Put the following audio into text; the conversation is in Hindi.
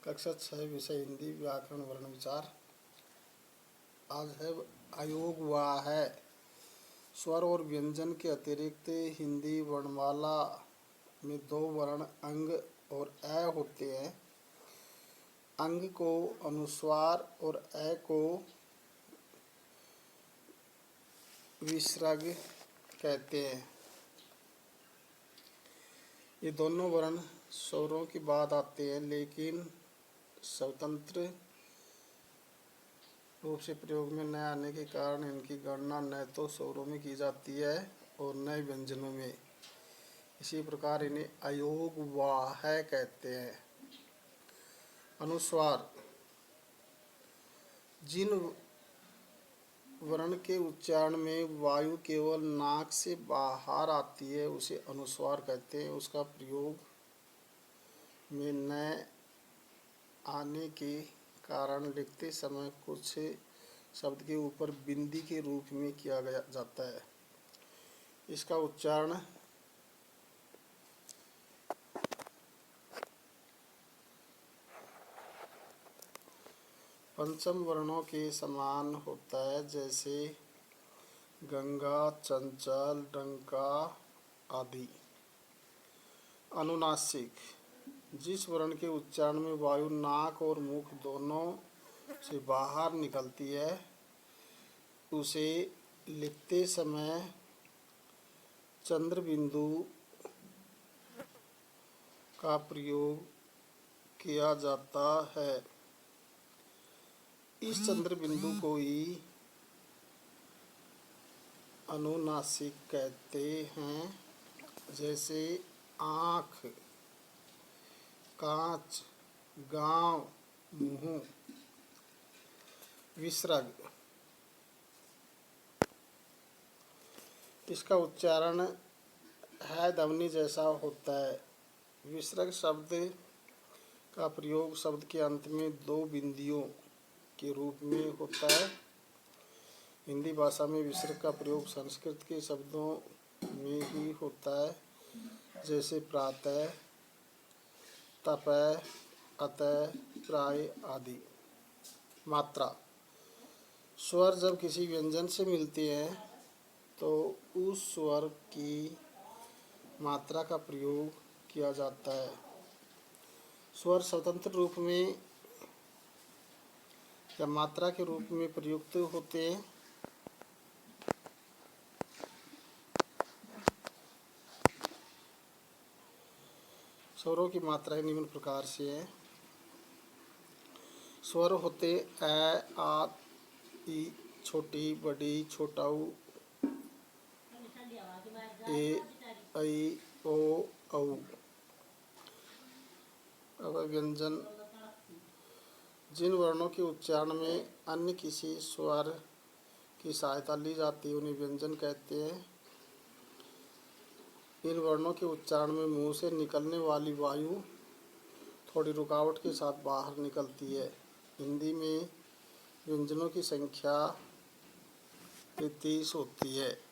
कक्षा 6 विषय हिंदी व्याकरण वर्ण विचार। आज है अयोग वा है। स्वर और व्यंजन के अतिरिक्त हिंदी वर्णमाला में दो वर्ण अंग और अ होते हैं। अंग को अनुस्वार और अ को विसर्ग कहते हैं। ये दोनों वर्ण स्वरों के बाद आते हैं, लेकिन स्वतंत्र रूप से प्रयोग में न आने के कारण इनकी गणना न तो स्वरों में की जाती है और न व्यंजनों में। इसी प्रकार इन्हें अयोग वा है कहते हैं। अनुस्वार, जिन वर्ण के उच्चारण में वायु केवल नाक से बाहर आती है उसे अनुस्वार कहते हैं। उसका प्रयोग में न आने के कारण लिखते समय कुछ शब्द के ऊपर बिंदी के रूप में किया जाता है। इसका उच्चारण पंचम वर्णों के समान होता है, जैसे गंगा, चंचल, डंका आदि। अनुनासिक, जिस वर्ण के उच्चारण में वायु नाक और मुख दोनों से बाहर निकलती है उसे लिखते समय चंद्र बिंदु का प्रयोग किया जाता है। इस चंद्र बिंदु को ही अनुनासिक कहते हैं, जैसे आँख, कांच, गांव, मुंह। विसर्ग, इसका उच्चारण है ध्वनि जैसा होता है। विसर्ग शब्द का प्रयोग शब्द के अंत में दो बिंदियों के रूप में होता है। हिंदी भाषा में विसर्ग का प्रयोग संस्कृत के शब्दों में ही होता है, जैसे प्रातः, तपः, अतः, प्राय आदि। मात्रा, स्वर जब किसी व्यंजन से मिलते हैं तो उस स्वर की मात्रा का प्रयोग किया जाता है। स्वर स्वतंत्र रूप में या मात्रा के रूप में प्रयुक्त होते हैं। स्वरों की मात्राएं निम्न प्रकार से हैं। स्वर होते अ, आ, ई, छोटी, बड़ी, छोटा ऊ, ए, ऐ, ओ, औ। अब व्यंजन, जिन वर्णों के उच्चारण में अन्य किसी स्वर की सहायता ली जाती है उन्हें व्यंजन कहते हैं। इन वर्णों के उच्चारण में मुंह से निकलने वाली वायु थोड़ी रुकावट के साथ बाहर निकलती है। हिंदी में व्यंजनों की संख्या 33 होती है।